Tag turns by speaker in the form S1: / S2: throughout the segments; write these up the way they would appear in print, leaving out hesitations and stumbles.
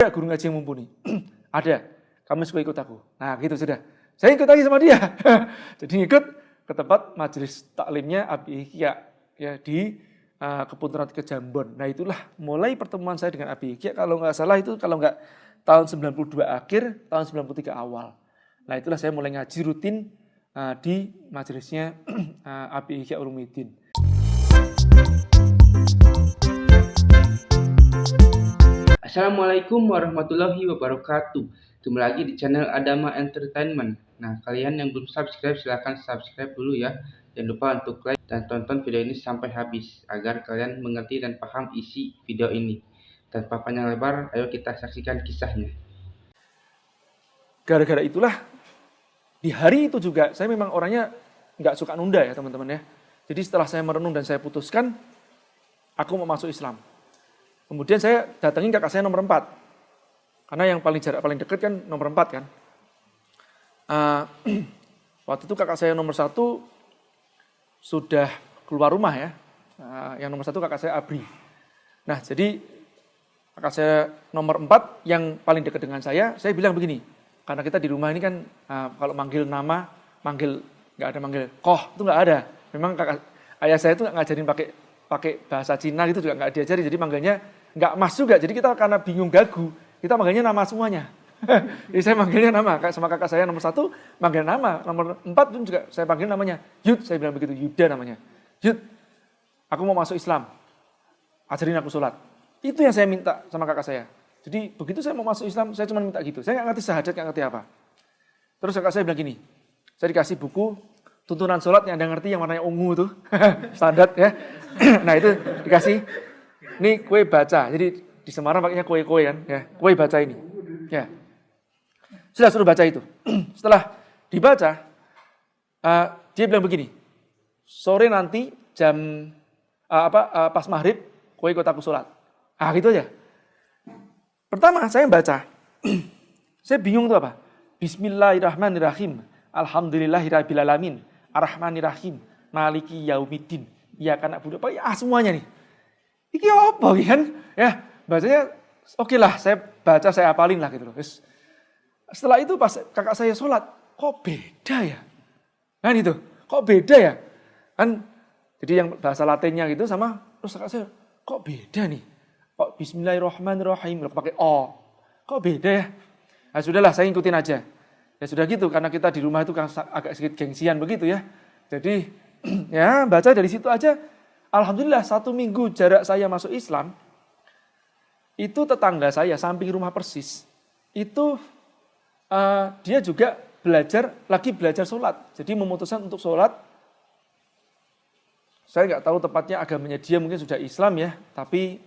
S1: Ada guru ngaji yang mumpuni? Ada. Kamu suka ikut aku. Nah gitu sudah. Saya ikut lagi sama dia. Jadi ikut ke tempat majelis taklimnya Abi Ihya ya di Kebun Ternate Kejambon. Nah itulah mulai pertemuan saya dengan Abi Ihya. Kalau nggak salah itu kalau nggak tahun 92 akhir, tahun 93 awal. Nah itulah saya mulai ngaji rutin di majelisnya Abi Ihya Ulumuddin.
S2: Assalamualaikum warahmatullahi wabarakatuh. Kembali lagi di channel Adama Entertainment. Nah, kalian yang belum subscribe silahkan subscribe dulu ya. Jangan lupa untuk like dan tonton video ini sampai habis agar kalian mengerti dan paham isi video ini. Tanpa panjang lebar, ayo kita saksikan kisahnya.
S1: Gara-gara itulah di hari itu juga saya memang orangnya nggak suka nunda ya teman-teman ya. Jadi setelah saya merenung dan saya putuskan aku mau masuk Islam. Kemudian saya datangin kakak saya nomor 4. Karena yang jarak paling dekat kan nomor 4 kan. Waktu itu kakak saya nomor 1 sudah keluar rumah ya. Yang nomor 1 kakak saya Abri. Nah jadi kakak saya nomor 4 yang paling dekat dengan saya bilang begini. Karena kita di rumah ini kan kalau manggil nama, nggak ada manggil koh, itu nggak ada. Memang ayah saya itu nggak ngajarin pakai bahasa Cina gitu juga nggak diajari. Jadi manggilnya nggak mas juga, jadi kita karena bingung gagu, kita manggilnya nama semuanya. Jadi saya manggilnya nama, sama kakak saya nomor 1 manggil nama, nomor 4 pun juga saya panggil namanya Yud, saya bilang begitu, Yuda namanya. Yud, aku mau masuk Islam, ajarin aku sholat. Itu yang saya minta sama kakak saya. Jadi begitu saya mau masuk Islam, saya cuma minta gitu. Saya nggak ngerti syahadat, nggak ngerti apa. Terus kakak saya bilang gini, saya dikasih buku tuntunan sholat yang Anda ngerti yang warnanya ungu tuh, standar ya. Nah itu dikasih. Ini kue baca, jadi di Semarang pakainya kue-kue kan, ya. Kue baca ini, ya. Sudah suruh baca itu. Setelah dibaca, dia bilang begini, sore nanti jam pas maghrib, kue ikut aku sholat. Gitu aja. Pertama saya baca, saya bingung tuh apa? Bismillahirrahmanirrahim, alhamdulillahirrahmanirrahim, arrahmanirrahim, maliki yaumiddin, iyyaka na'budu, semuanya nih. Iki apa kan? Ya, bacanya oke lah, saya baca, saya hafalin lah gitu loh. Setelah itu pas kakak saya sholat, kok beda ya? Kan itu, kok beda ya? Kan jadi yang bahasa Latinnya gitu sama, terus kakak saya, kok beda nih? Kok Bismillahirrahmanirrahim, pakai O. Kok beda ya? Nah sudahlah, saya ikutin aja. Ya sudah gitu, karena kita di rumah itu kan agak sedikit gengsian begitu ya. Jadi ya baca dari situ aja. Alhamdulillah 1 minggu jarak saya masuk Islam, itu tetangga saya samping rumah persis, itu dia juga lagi belajar sholat. Jadi memutuskan untuk sholat, saya nggak tahu tepatnya agamanya dia mungkin sudah Islam ya, tapi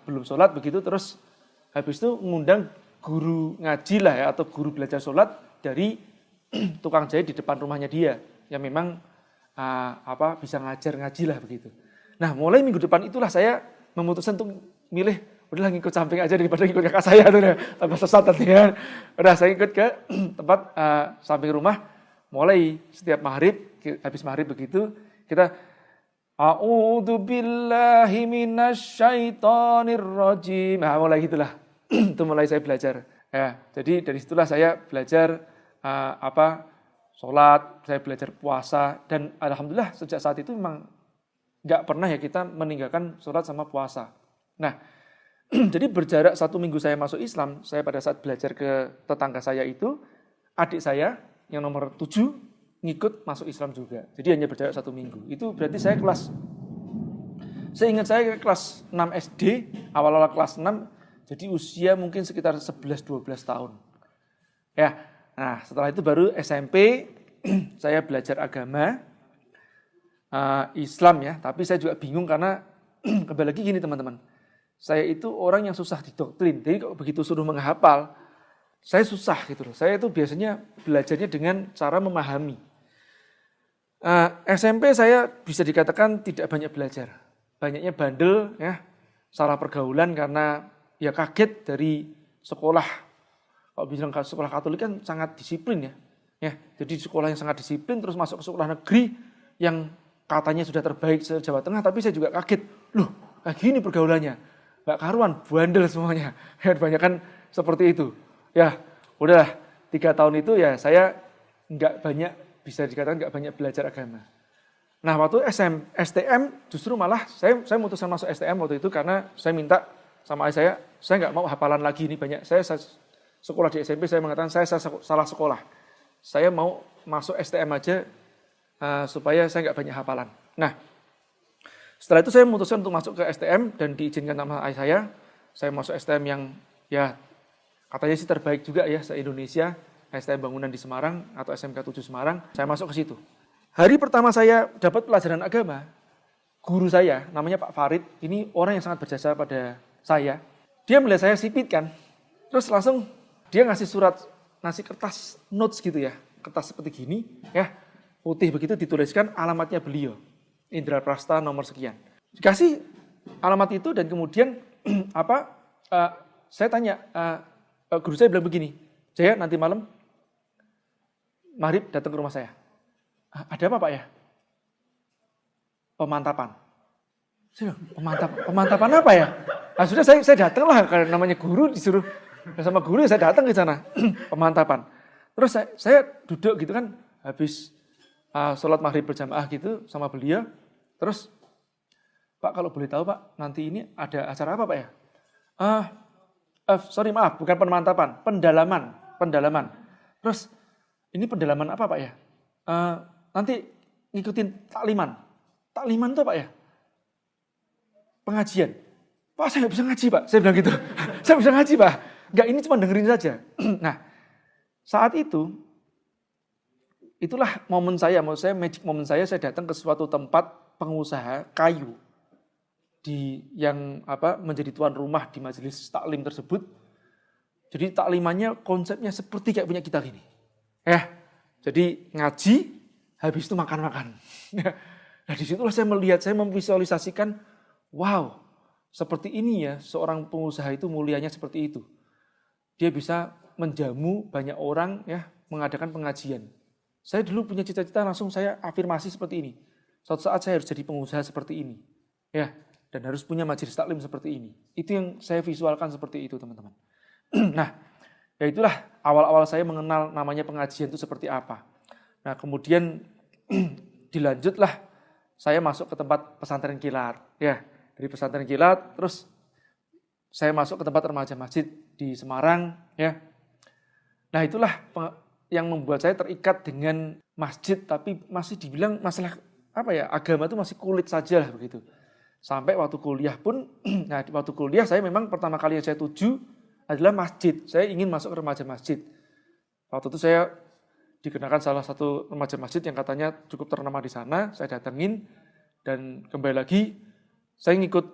S1: belum sholat begitu, terus habis itu mengundang guru ngaji lah ya, atau guru belajar sholat dari tukang jahit di depan rumahnya dia, yang memang bisa ngajar ngaji lah begitu. Nah mulai minggu depan itulah saya memutuskan untuk milih, udahlah ngikut samping aja daripada ngikut kakak saya tuh ya, tambah sesat nanti ya. Udah saya ikut ke tempat samping rumah, mulai setiap maghrib, habis maghrib begitu, kita A'udzubillahi minasyaitonirrajim. Mulai gitulah, itu mulai saya belajar. Ya, jadi dari situlah saya belajar sholat, saya belajar puasa, dan alhamdulillah sejak saat itu memang nggak pernah ya kita meninggalkan sholat sama puasa. Nah, jadi berjarak 1 minggu saya masuk Islam, saya pada saat belajar ke tetangga saya itu, adik saya yang nomor 7 ngikut masuk Islam juga. Jadi hanya berjarak 1 minggu. Itu berarti saya ingat saya kelas 6 SD, awal-awal kelas 6, jadi usia mungkin sekitar 11-12 tahun. Ya, nah setelah itu baru SMP, saya belajar agama, Islam ya, tapi saya juga bingung karena kembali lagi gini teman-teman, saya itu orang yang susah didoktrin, jadi kalau begitu suruh menghafal, saya susah gitu loh. Saya itu biasanya belajarnya dengan cara memahami. SMP saya bisa dikatakan tidak banyak belajar, banyaknya bandel ya, salah pergaulan karena ya kaget dari sekolah. Kalau bilang sekolah Katolik kan sangat disiplin ya, jadi sekolah yang sangat disiplin terus masuk ke sekolah negeri yang katanya sudah terbaik se-Jawa Tengah, tapi saya juga kaget. Loh, kayak gini pergaulannya. Nggak karuan, bandel semuanya. Kebanyakan seperti itu. Ya, udahlah 3 tahun itu ya saya nggak banyak, bisa dikatakan nggak banyak belajar agama. Nah, waktu STM justru malah saya memutuskan masuk STM waktu itu karena saya minta sama ayah saya nggak mau hafalan lagi ini banyak. Saya sekolah di SMP, saya mengatakan saya salah sekolah. Saya mau masuk STM aja supaya saya nggak banyak hafalan. Nah, setelah itu saya memutuskan untuk masuk ke STM dan diizinkan sama ayah saya masuk STM yang ya katanya sih terbaik juga ya se-Indonesia, STM Bangunan di Semarang atau SMK 7 Semarang, saya masuk ke situ. Hari pertama saya dapat pelajaran agama, guru saya namanya Pak Farid, ini orang yang sangat berjasa pada saya. Dia melihat saya sipit kan, terus langsung dia ngasih kertas notes gitu ya, kertas seperti gini ya, putih begitu dituliskan alamatnya beliau. Indra Prasta nomor sekian. Dikasih alamat itu dan kemudian saya tanya, guru saya bilang begini, Jaya nanti malam maghrib datang ke rumah saya. Ada apa Pak ya? Pemantapan. Saya bilang, pemantapan apa ya? Nah, sudah saya datang lah, karena namanya guru disuruh sama guru saya datang ke sana, pemantapan. Terus saya duduk gitu kan, habis sholat maghrib berjamaah gitu sama beliau. Terus, Pak kalau boleh tahu Pak, nanti ini ada acara apa Pak ya? Sorry maaf, bukan pemantapan, pendalaman. Terus, ini pendalaman apa Pak ya? Nanti ngikutin takliman. Takliman itu Pak ya? Pengajian. Pak saya nggak bisa ngaji Pak, saya bilang gitu. Saya bisa ngaji Pak. Enggak, ini cuma dengerin saja. Nah, saat itu, itulah momen saya, magic momen saya datang ke suatu tempat pengusaha kayu yang menjadi tuan rumah di majelis taklim tersebut. Jadi taklimannya konsepnya seperti kayak punya kita gini. Jadi ngaji, habis itu makan-makan. Nah disitulah saya melihat, saya memvisualisasikan, wow, seperti ini ya seorang pengusaha itu mulianya seperti itu. Dia bisa menjamu banyak orang ya, mengadakan pengajian. Saya dulu punya cita-cita langsung saya afirmasi seperti ini. Suatu saat saya harus jadi pengusaha seperti ini. Ya, dan harus punya majelis taklim seperti ini. Itu yang saya visualkan seperti itu, teman-teman. Nah, ya itulah awal-awal saya mengenal namanya pengajian itu seperti apa. Nah, kemudian dilanjutlah saya masuk ke tempat pesantren kilat. Ya, dari pesantren kilat terus saya masuk ke tempat remaja masjid di Semarang, ya. Nah, itulah yang membuat saya terikat dengan masjid, tapi masih dibilang masalah agama itu masih kulit saja lah begitu. Sampai waktu kuliah pun, nah waktu kuliah saya memang pertama kali yang saya tuju adalah masjid. Saya ingin masuk ke remaja masjid. Waktu itu saya dikenakan salah satu remaja masjid yang katanya cukup ternama di sana, saya datengin dan kembali lagi saya ngikut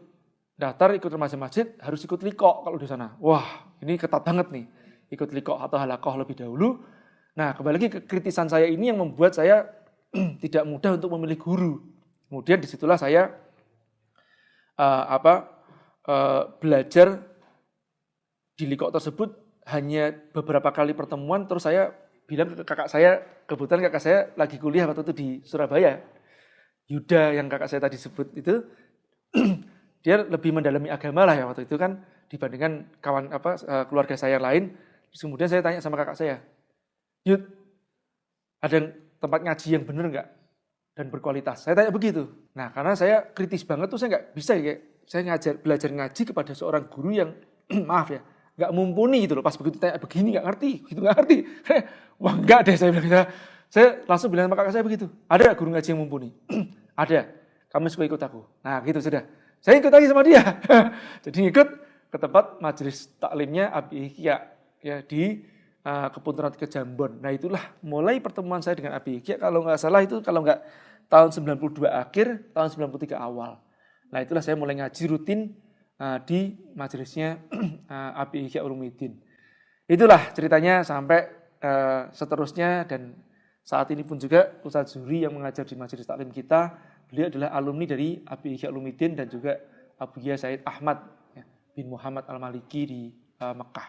S1: daftar ikut remaja masjid harus ikut liqo kalau di sana. Wah, ini ketat banget nih. Ikut liqo atau halakoh lebih dahulu. Nah, kembali lagi kekritisan saya ini yang membuat saya tidak mudah untuk memilih guru. Kemudian disitulah saya belajar di liqo tersebut hanya beberapa kali pertemuan. Terus saya bilang ke kakak saya, kebetulan kakak saya lagi kuliah waktu itu di Surabaya. Yuda yang kakak saya tadi sebut itu, dia lebih mendalami agama lah ya waktu itu kan dibandingkan keluarga saya lain. Terus kemudian saya tanya sama kakak saya, Yud, ada tempat ngaji yang benar nggak dan berkualitas? Saya tanya begitu. Nah, karena saya kritis banget tuh saya nggak bisa ya, saya belajar ngaji kepada seorang guru yang maaf ya, nggak mumpuni gitu loh. Pas begitu tanya begini nggak ngerti, gitu nggak ngerti. Wah nggak deh saya bilang gitu. Saya langsung bilang sama kakak saya begitu. Ada guru ngaji yang mumpuni? Ada. Kamu suka ikut aku. Nah gitu sudah. Saya ikut lagi sama dia. Jadi ikut ke tempat majelis taklimnya Abi Ihya ya di Kepunteran Kejambon. Nah itulah mulai pertemuan saya dengan Abi Ihya. Kalau nggak salah itu kalau nggak tahun 92 akhir, tahun 93 awal. Nah itulah saya mulai ngaji rutin di majelisnya Abi Ihya Ulumuddin. Itulah ceritanya sampai seterusnya dan saat ini pun juga Ustadz Zuhri yang mengajar di majelis taklim kita, beliau adalah alumni dari Abi Ihya Ulumuddin dan juga Abu Yahya Said Ahmad bin Muhammad Al-Maliki di Mekah.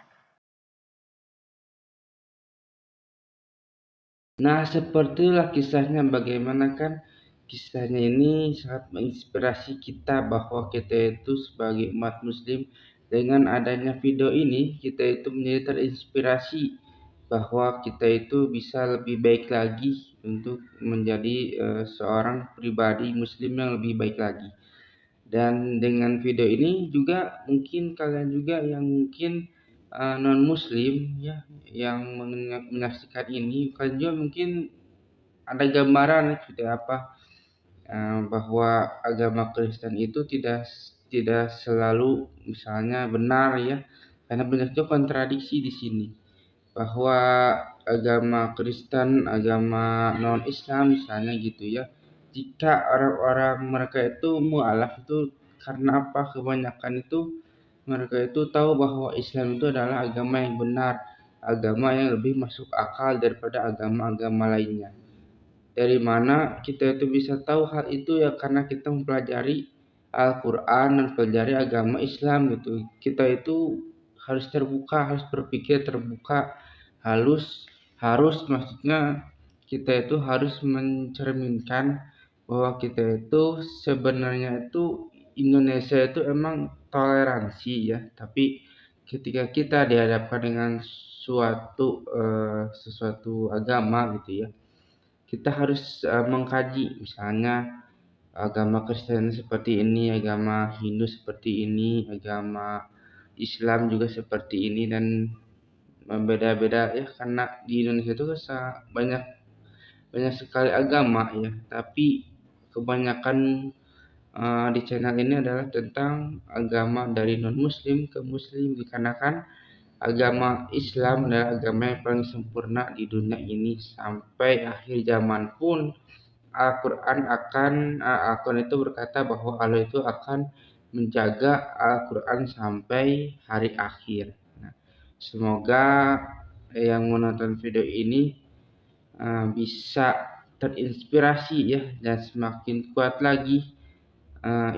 S2: Nah, sepertilah kisahnya, bagaimana kan kisahnya ini sangat menginspirasi kita bahwa kita itu sebagai umat muslim Dengan adanya video ini, kita itu menjadi terinspirasi bahwa kita itu bisa lebih baik lagi untuk menjadi seorang pribadi muslim yang lebih baik lagi. Dan dengan video ini juga mungkin kalian juga yang mungkin non muslim ya, yang menyaksikan ini, kalian juga mungkin ada gambaran seperti apa bahwa agama Kristen itu tidak selalu misalnya benar ya, karena banyak juga kontradiksi di sini bahwa agama Kristen, agama non Islam misalnya gitu ya, jika orang-orang mereka itu mualaf itu karena apa, kebanyakan itu mereka itu tahu bahwa Islam itu adalah agama yang benar, agama yang lebih masuk akal daripada agama-agama lainnya. Dari mana kita itu bisa tahu hal itu ya, karena kita mempelajari Al-Quran dan mempelajari agama Islam gitu. Kita itu harus terbuka, harus berpikir terbuka, harus maksudnya kita itu harus mencerminkan bahwa kita itu sebenarnya itu Indonesia itu emang toleransi ya, tapi ketika kita dihadapkan dengan sesuatu agama gitu ya, kita harus mengkaji misalnya agama Kristen seperti ini, agama Hindu seperti ini, agama Islam juga seperti ini, dan beda-beda ya, karena di Indonesia itu banyak banyak sekali agama ya, tapi kebanyakan di channel ini adalah tentang agama dari non muslim ke muslim, dikarenakan agama Islam adalah agama yang paling sempurna di dunia ini. Sampai akhir zaman pun Al-Quran itu berkata bahwa Allah itu akan menjaga Al-Quran sampai hari akhir. Nah, semoga yang menonton video ini bisa terinspirasi ya, dan semakin kuat lagi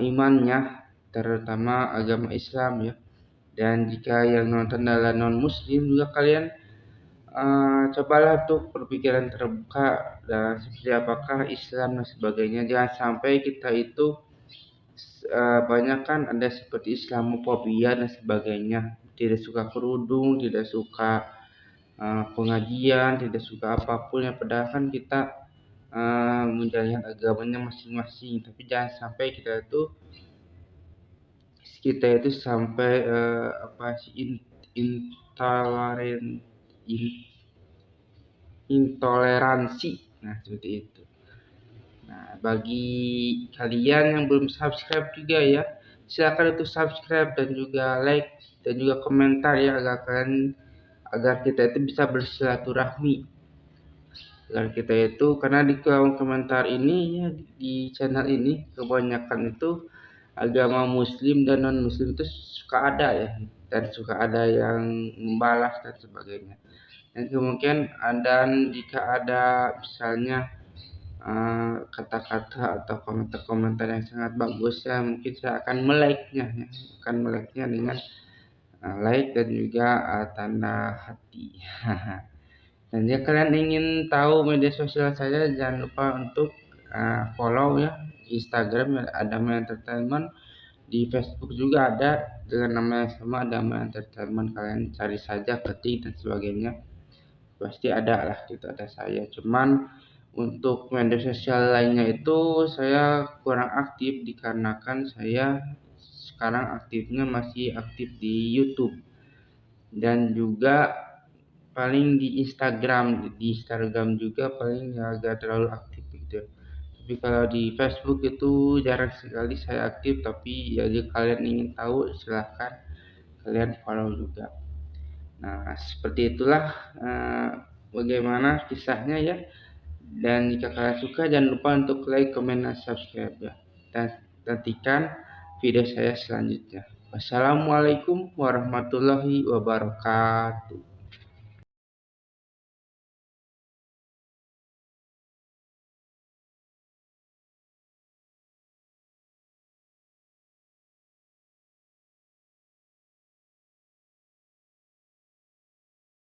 S2: imannya, terutama agama Islam ya. Dan jika yang nonton adalah non muslim juga, kalian cobalah untuk berpikiran terbuka dan seperti apakah Islam dan sebagainya. Jangan sampai kita itu banyak kan ada seperti Islamofobia dan sebagainya, tidak suka kerudung, tidak suka pengajian, tidak suka apapun yang padahal kan kita menjalankan agamanya masing-masing. Tapi jangan sampai kita itu sampai intoleransi. Nah, seperti itu. Nah, bagi kalian yang belum subscribe juga ya, silakan untuk subscribe dan juga like dan juga komentar ya, agar kita itu bisa bersilaturahmi. Agar kita itu, karena di kolom komentar ini ya, di channel ini kebanyakan itu agama muslim dan non muslim itu suka ada ya, dan suka ada yang membalas dan sebagainya. Dan kemungkinan jika ada misalnya kata-kata atau komentar-komentar yang sangat bagus ya, mungkin saya akan melike-nya ya, dengan like dan juga tanda hati. Dan jika kalian ingin tahu media sosial saya, jangan lupa untuk follow ya Instagram Adama Entertainment. Di Facebook juga ada dengan nama yang sama, Adama Entertainment. Kalian cari saja, ketik dan sebagainya, pasti ada lah, itu ada saya. Cuman untuk media sosial lainnya itu saya kurang aktif, dikarenakan saya sekarang aktifnya masih aktif di YouTube dan juga paling di Instagram juga paling agak terlalu aktif gitu. Tapi kalau di Facebook itu jarang sekali saya aktif, tapi ya jika kalian ingin tahu silahkan kalian follow juga. Nah, seperti itulah bagaimana kisahnya ya. Dan jika kalian suka, jangan lupa untuk like, comment, dan subscribe ya. Dan nantikan video saya selanjutnya. Wassalamualaikum warahmatullahi wabarakatuh.